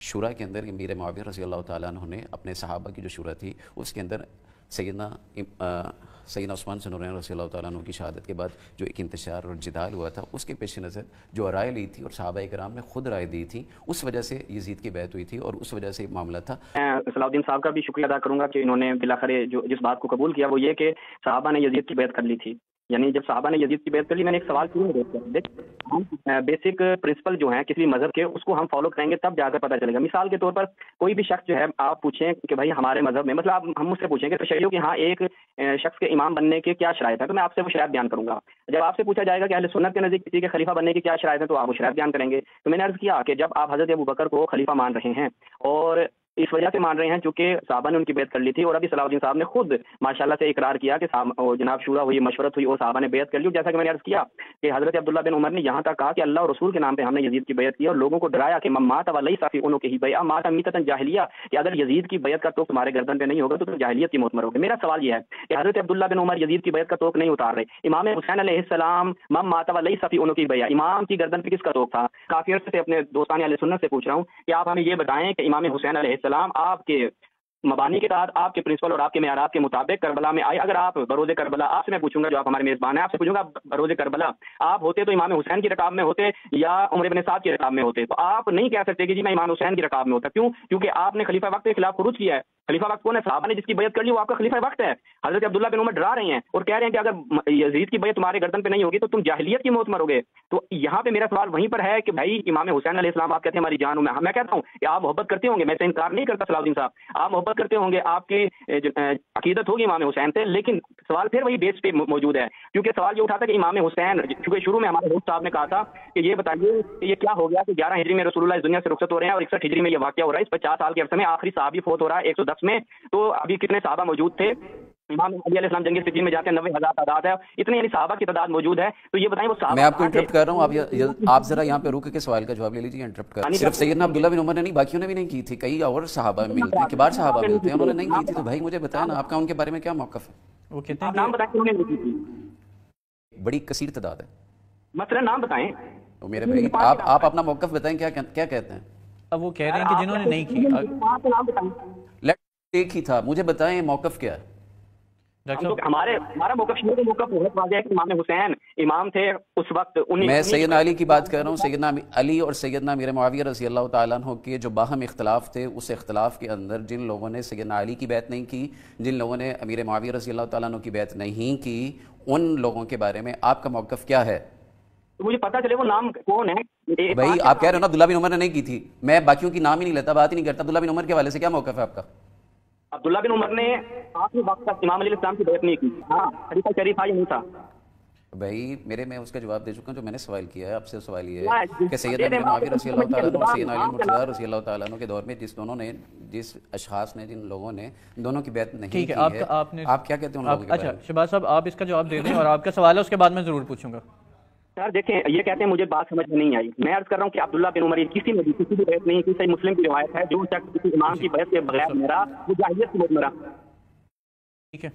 شورا کے اندر امیر معاویہ رضی اللہ تعالیٰ عنہ نے اپنے صحابہ کی جو شورا تھی اس کے اندر سیدنا عثمان بن عفان رضی اللہ تعالیٰ عنہ کی شہادت کے بعد جو ایک انتشار اور جدال ہوا تھا، اس کے پیش نظر جو رائے لی تھی اور صحابہ کرام نے خود رائے دی تھی، اس وجہ سے یزید کی بیعت ہوئی تھی اور اس وجہ سے معاملہ تھا۔ صلاح الدین صاحب کا بھی شکریہ ادا کروں گا کہ انہوں نے بالآخر جس بات کو قبول کیا وہ یہ کہ صحابہ نے یزید کی بیعت کر لی تھی۔ یعنی جب صحابہ نے یزید کی بیعت کر لی، میں نے ایک سوال کیوں نہیں، ہم بیسک پرنسپل جو ہیں کسی مذہب کے اس کو ہم فالو کریں گے تب جا کر پتہ چلے گا۔ مثال کے طور پر کوئی بھی شخص جو ہے آپ پوچھیں کہ بھائی ہمارے مذہب میں، مطلب ہم مجھ سے پوچھیں کہ تشیع کے ہاں ایک شخص کے امام بننے کے کیا شرائط ہیں، تو میں آپ سے وہ شرائط بیان کروں گا۔ جب آپ سے پوچھا جائے گا کہ اہل سنت کے نزدیک کسی کے خلیفہ بننے کی کیا شرائط ہیں تو آپ وہ شرائط بیان کریں گے۔ تو میں نے عرض کیا کہ جب آپ حضرت ابوبکر کو خلیفہ مان رہے ہیں اور اس وجہ سے مان رہے ہیں چونکہ صحابہ نے ان کی بیعت کر لی تھی، اور ابھی صلاح الدین صاحب نے خود ماشاءاللہ سے اقرار کیا کہ جناب شورا ہوئی، مشورت ہوئی اور صحابہ نے بیعت کر لی۔ جیسا کہ میں نے عرض کیا کہ حضرت عبداللہ بن عمر نے یہاں تک کہا کہ اللہ اور رسول کے نام پہ ہم نے یزید کی بیعت کی، اور لوگوں کو ڈرایا کہ مات ولیس فی عنقہ بیعۃ مات میتۃ جاہلیہ، کہ اگر یزید کی بیعت کا توق تمہارے گردن پہ نہیں ہوگا تو تم جاہلیت کی موت مرو گے۔ میرا سوال یہ ہے کہ حضرت عبداللہ بن عمر یزید کی بیعت کا توق نہیں اتار رہے، امام حسین علیہ السلام مات ولیس فی عنقہ بیعۃ، امام کی گردن پہ کس کا توق تھا؟ کافی عرصے سے اپنے دوستان اہل سنت سے پوچھ رہا ہوں کہ آپ ہمیں یہ بتائیں کہ امام حسین علیہ السلام آپ کے مبانی کے تحت، آپ کے پرنسپل اور آپ کے معیارات کے مطابق کربلا میں آئے۔ اگر آپ بروز کربلا، آپ سے میں پوچھوں گا جو آپ ہمارے میزبان ہیں، آپ سے پوچھوں گا بروز کربلا آپ ہوتے تو امام حسین کی رکاب میں ہوتے یا عمر بن سعد کی رکاب میں ہوتے؟ تو آپ نہیں کہہ سکتے کہ جی میں امام حسین کی رکاب میں ہوتا۔ کیوں؟ کیونکہ آپ نے خلیفہ وقت کے خلاف خروج کیا ہے۔ خلیفہ وقت کون ہے؟ صحابہ نے جس کی بیعت کر لی وہ آپ کا خلیفہ وقت ہے۔ حضرت عبداللہ بن عمر ڈرا رہے ہیں اور کہہ رہے ہیں کہ اگر یزید کی بیعت تمہارے گردن پہ نہیں ہوگی تو تم جاہلیت کی موت مرو گے۔ تو یہاں پہ میرا سوال وہیں پر ہے کہ بھائی امام حسین علیہ السلام آپ کہتے ہیں ہماری جان میں، میں کہتا ہوں کہ آپ محبت کرتے ہوں گے، میں سے انکار نہیں کرتا صلاح الدین صاحب، آپ محبت کرتے ہوں گے، آپ کی عقیدت ہوگی امام حسین سے، لیکن سوال پھر وہی بیس پہ موجود ہے، کیونکہ سوال یہ اٹھا تھا کہ امام حسین، چونکہ شروع میں ہمارے دوست صاحب نے کہا تھا کہ یہ بتائیے کہ یہ کیا ہو گیا کہ 11 ہجری میں رسول اللہ اس دنیا سے رخصت ہو رہے ہیں اور 61 ہجری میں یہ واقعہ ہو رہا ہے، اس 50 سال کے عرصے میں آخری صحابی فوت ہو رہا ہے 110 میں، تو ابھی کتنے صحابہ موجود تھے؟ امام علی علیہ السلام جنگ صفین میں جاتے ہیں 90,000 تعداد ہے، اتنے یعنی صحابہ کی تعداد موجود ہے۔ تو یہ بتائیں وہ صحابہ، میں آپ کو انٹرپٹ کر رہا ہوں، آپ ذرا یہاں پہ رک کے سوال کا جواب لے لیجیے۔ انٹرپٹ کر صرف سیدنا عبداللہ بن عمر نے نہیں، باقیوں نے بھی نہیں کی تھی، کئی اور صحابہ ملتے ہیں، کبار صحابہ ملتے ہیں، انہوں نے نہیں کی تھی۔ تو بھائی مجھے بتائیں نا آپ کا ان کے بارے میں کیا موقف ہے؟ وہ کہتے ہیں نام بتائیں انہوں نے نہیں کی تھی، بڑی کثیر تعداد ہے، مثلا نام بتائیں تو میرے بھائی آپ اپنا موقف بتائیں، کیا کہتے ہیں؟ اب وہ کہہ رہے ہیں کہ جنہوں نے نہیں کی، ایک ہی تھا، مجھے بتائیں موقف کیا ہے؟ ہمارا موقف بہت واضح ہے کہ امام حسین امام تھے اس وقت۔ میں سیدنا علی کی بات کر رہا ہوں، سیدنا علی اور سیدنا امیر معاویہ رضی اللہ تعالیٰ عنہ کے جو باہم اختلاف تھے، اس اختلاف کے اندر جن لوگوں نے سیدنا علی کی بیعت نہیں کی، جن لوگوں نے امیر معاویہ رضی اللہ تعالیٰ عنہ کی بیعت نہیں کی، ان لوگوں کے بارے میں آپ کا موقف کیا ہے؟ مجھے پتا چلے وہ نام کون ہے۔ بھائی آپ کہہ رہے ہو نا عبداللہ بن عمر نے نہیں کی تھی، میں باقیوں کی نام ہی نہیں لیتا، بات ہی نہیں کرتا۔ عبداللہ بن عمر کے حوالے سے کیا موقف ہے آپ کا؟ عبداللہ بن عمر نے آخری وقت تک امام علیہ السلام کی بیعت نہیں کی، ہاں خلیفہ شریف تھا یا نہیں تھا؟ بھائی میں اس کا جواب دے چکا ہوں، جو میں نے سوال کیا ہے آپ سے سوال یہ ہے کہ سیدنا امیر معاویہ رضی اللہ تعالیٰ عنہ اور سیدنا علی مرتضیٰ رضی اللہ تعالیٰ عنہ کے دور میں جس اشخاص نے، جن لوگوں نے دونوں کی بیعت نہیں کی ہے، آپ کیا کہتے ہیں ان لوگوں کے بارے میں؟ اچھا شہباز صاحب آپ اس کا جواب دے دیں، اور آپ کا سوال ہے اس کے بعد میں ضرور پوچھوں گا۔ سر دیکھیں یہ کہتے ہیں مجھے بات سمجھ میں نہیں آئی، میں عرض کر رہا ہوں کہ عبداللہ بن عمر کسی نے کسی کی بیعت نہیں کی، صحیح مسلم کی روایت ہے، جو شخص کسی امام کی بیعت کے بغیر مرا وہ جاہلیت کی موت مرا۔ ٹھیک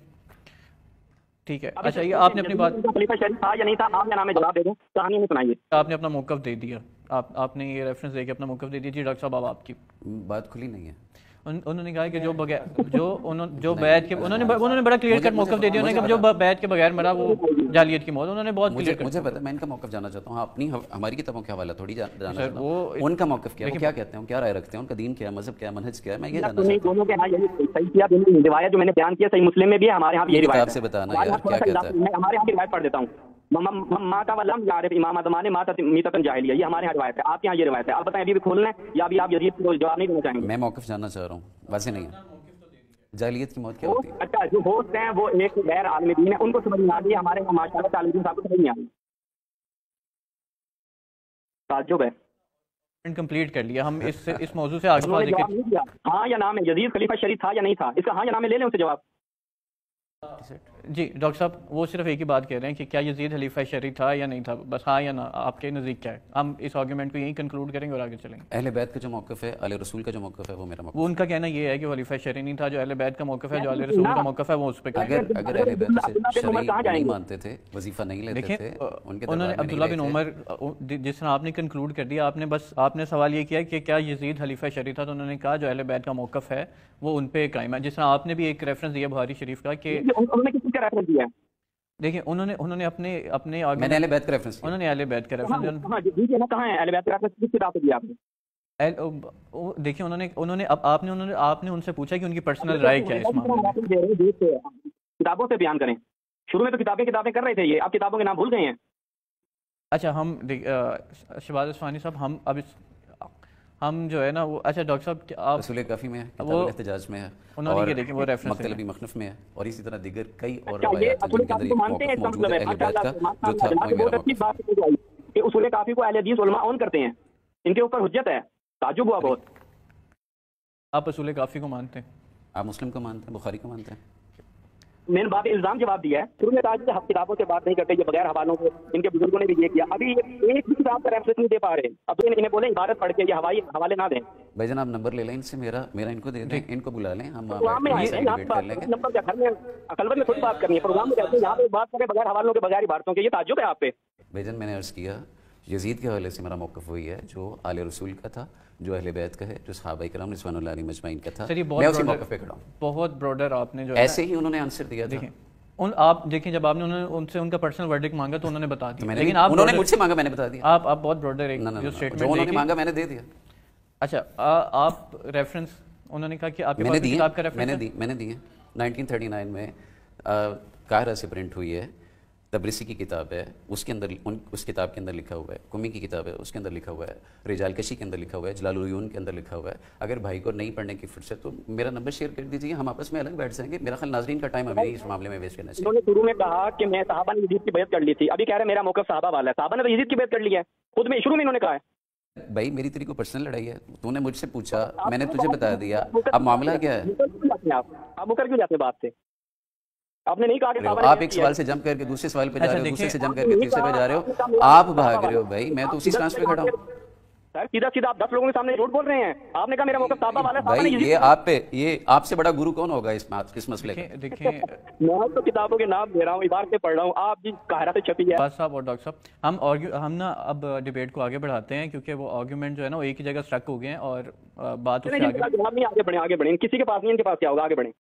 ہے اچھا، یہ آپ نے اپنی بات، خلیفہ شریف تھا یا نہیں تھا، آپ یا نام میں جواب دے دوں، کہانی میں سنائیے۔ آپ نے اپنا موقف دے دیا، آپ نے یہ ریفرنس دے کے اپنا موقف دے دیا۔ جی ڈاکٹر صاحب اب آپ کی بات کھلی نہیں ہے۔ انہوں نے کہا کہ جو بیعت کے، انہوں نے بڑا کلیئر کٹ موقف دے دیا، انہوں نے کہا جو بیعت کے بغیر مرا وہ جاہلیت کی موت، انہوں نے بہت کلیئر کٹ۔ مجھے پتا، میں ان کا موقف جاننا چاہتا ہوں، اپنی ہماری کتابوں کے حوالہ تھوڑی جاننا چاہتا ہوں ان کا موقف کیا ہے، وہ کیا کہتے ہیں، کیا رائے رکھتے ہیں، ان کا دین کیا ہے، مذہب کیا ہے، منہج کیا ہے، میں یہ جاننا چاہتا ہوں۔ دونوں کے ہاں یہی صحیح کیا، روایت جو میں نے بیان کیا صحیح مسلم میں بھی ہے، ہمارے ہاں بھی یہ روایت ہے۔ سے بتانا یار کیا کہتا ہے، میں ہمارے یہاں بھی روایت پڑھ دیتا ہوں، ماتا ولم یعرف امام زمانے ماتا میتۃ جاہلیہ، یہ ہمارے یہاں روایت ہے، آپ کے یہاں یہ روایت ہے۔ آپ بتائیں ابھی بھی کھولنا ہے یا ابھی آپ یزید کو جواب نہیں دینا چاہیں گے؟ میں موقف جاننا چاہ رہا ہوں، واضح نہیں ہے جاہلیت کی موت کیا ہوتی ہے۔ اچھا جو ہوسٹ ہیں وہ ایک غیر عالم دین ہے، ان کو سمجھ میں آ گئی، ہمارے یہاں ماشاءاللہ تعلیم صاحب کو سمجھ نہیں آ گئی۔ تعجب ہے، کمپلیٹ کر لیا ہم اس موضوع سے آگے۔ ہاں یا نام ہے، یزید خلیفہ شریف تھا یا نہیں تھا، اس کا ہاں یا نام ہے، لے لیں اس سے جواب۔ جی ڈاکٹر صاحب وہ صرف ایک ہی بات کہہ رہے ہیں کہ کیا یزید خلیفہ شرعی تھا یا نہیں تھا، بس ہاں یا نہ، آپ کے نزدیک کیا ہے؟ ہم اس آرگومنٹ کو یہیں کنکلوڈ کریں گے اور آگے چلیں گے۔ اہل بیت کا جو موقف ہے، اہل رسول کا جو موقف ہے، وہ میرا موقف وہ ان کا کہنا یہ ہے کہ وہ خلیفہ شرعی نہیں تھا، جو اہل بیت کا موقف ہے، جو اہل رسول کا موقف ہے، وہ اس پہ اگر اہل بیت سے شرعی نہیں مانتے تھے، وظیفہ نہیں لیتے تھے، ان کے انہوں نے عبداللہ بن عمر جس طرح آپ نے کنکلوڈ کر دیا، آپ نے سوال یہ کیا کہ کیا یزید خلیفہ شرعی تھا، تو انہوں نے کہا جو اہل بیت کا موقف ہے وہ ان پہ قائم ہے، جس طرح آپ نے بھی ایک ریفرنس دیا بخاری شریف کا کہ انہوں نے کس کا ریفرنس دیا ہے؟ دیکھیں انہوں نے اپنے میں نے اہل بیت کا ریفرنس انہوں نے اہل بیت کا ریفرنس ہاں جی نا، کہاں ہے اہل بیت کا ریفرنس؟ کس کتاب سے دیا آپ نے؟ دیکھیں انہوں نے آپ نے ان سے پوچھا کہ ان کی پرسنل رائے کیا ہے اس معاملے میں۔ کتابوں سے بیان کریں، شروع میں تو کتابیں کر رہے تھے یہ، آپ کتابوں کے نام بھول گئے ہیں؟ اچھا ہم شہباز عثمانی صاحب ہم جو ہے نا وہ، اچھا ڈاکٹر صاحب آپ رسول کافی میں ہے، کتاب الاحتجاج میں ہے، انہوں نے یہ دیکھیں وہ ریفرنس مکتبی مخنف میں ہے، اور اسی طرح دیگر کئی اور یہ روایات ہیں اصول جن کے کافی اندر کو یہ مانتے ہیں، موقف موجود ہے اہل بیت کا جو تھا، وہی میرا بہت اچھی موقف۔ بات کہ اصول کافی کو اہل حدیث علماء اون کرتے ہیں، ان کے اوپر حجت ہے، تعجب ہوا بہت۔ آپ اصول کافی کو مانتے ہیں؟ آپ مسلم کو مانتے ہیں، بخاری کو مانتے ہیں؟ میں نے بات الزام جواب دیا ہے، شروع میں کہا کہ ہم کتابوں سے بات نہیں کرتے، یہ بغیر حوالوں کے، ان کے بزرگوں نے بھی یہ کیا، ابھی ایک بھی کتاب کا ریفرنس نہیں دے پا رہے، اب انہیں بولیں عبارت پڑھ کے یہ حوالے نہ دیں۔ بھائی جان آپ نمبر لے لیں ان سے، میرا ان کو دے دیں، ان کو بلا لیں، ہم پروگرام میں آئے ہیں، یہاں ڈیبیٹ کر لیں گے۔ نمبر کیا گھر میں خلوت میں تھوڑی بات کرنی ہے، پروگرام میں کہتے ہیں یہاں پہ بات کریں بغیر حوالوں کے، بغیر عبارتوں کے، یہ تعجب ہے آپ پہ؟ بھائی جان میں نے عرض کیا یزید کے حوالے سے میرا موقف وہی ہے جو آل رسول کا تھا، جو اہل بیت کا ہے، جو صحابہ کرام رضوان اللہ علیہم اجمعین کا تھا، میں اسی موقف پہ کھڑا ہوں۔ بہت براڈر آپ نے جو ایسے ہی انہوں نے آنسر دیا تھا۔ آپ دیکھیں جب آپ نے ان سے ان کا پرسنل ورڈک مانگا تو انہوں نے بتا دیا، لیکن انہوں نے مجھ سے مانگا، میں نے بتا دیا۔ آپ بہت براڈر ایک جو اسٹیٹمنٹ جو انہوں نے مانگا میں نے دے دیا۔ اچھا آپ ریفرنس انہوں نے کہا کہ آپ کے پاس کتاب کا ریفرنس میں نے دی ہے 1939 میں قاہرہ سے پرنٹ ہوئی ہے، تبریسی کی کتاب ہے، اس کے اندر اس کتاب کے اندر لکھا ہوا ہے، قمی کی کتاب ہے اس کے اندر لکھا ہوا ہے، رجال کشی کے اندر لکھا ہوا ہے، جلال العیون کے اندر لکھا ہوا ہے۔ اگر بھائی کو نہیں پڑھنے کی فرصت تو میرا نمبر شیئر کر دیجیے، ہم آپس میں الگ بیٹھ جائیں گے۔ میرا خیال ناظرین کا ٹائم ابھی اس معاملے میں ویسٹ کرنا چاہیے۔ انہوں نے شروع میں کہا کہ میں صحابہ نے یزید کی بیعت کر لی تھی، ابھی کہہ رہے ہیں میرا موقف صحابہ والا ہے، صحابہ نے تو یزید کی بیعت کر لی ہے، خود میں شروع میں انہوں نے کہا ہے۔ بھائی میری تیری کو پرسنل لڑائی ہے، تو نے مجھ سے پوچھا، میں نے تجھے بتا دیا، اب معاملہ کیا ہے؟ آپ مکر کیوں جاتے بات سے؟ آپ نے نہیں کہا کہ آپ ایک سوال سے جمپ کر کے دوسرے سوال پہ جا رہے ہو، دوسرے سے جمپ کر کے تیسرے پہ جا رہے ہو، آپ بھاگ رہے ہو۔ بھائی میں تو اسی سٹانس پہ کھڑا ہوں۔ سر سیدھا آپ 10 لوگوں کے سامنے جھوٹ بول رہے ہیں، آپ نے کہا میرا موقف صحابہ والا ہے۔ بھائی یہ آپ سے بڑا گرو کون ہوگا اس مسئلے کا؟ دیکھیں میں تو کتابوں کے نام دے رہا ہوں، عبارتیں پڑھ رہا ہوں، آپ جی قاہرہ سے چھپی ہے۔ باز صاحب اور ڈاکٹر صاحب ہم نا اب ڈیبیٹ کو آگے بڑھاتے ہیں، کیونکہ وہ آرگیومنٹ جو ہے نا وہ ایک ہی جگہ سٹک ہو گئے ہیں اور بات اس سے آگے بڑھیں، کسی کے پاس نہیں، ان کے پاس کیا ہوگا، آگے بڑھیں۔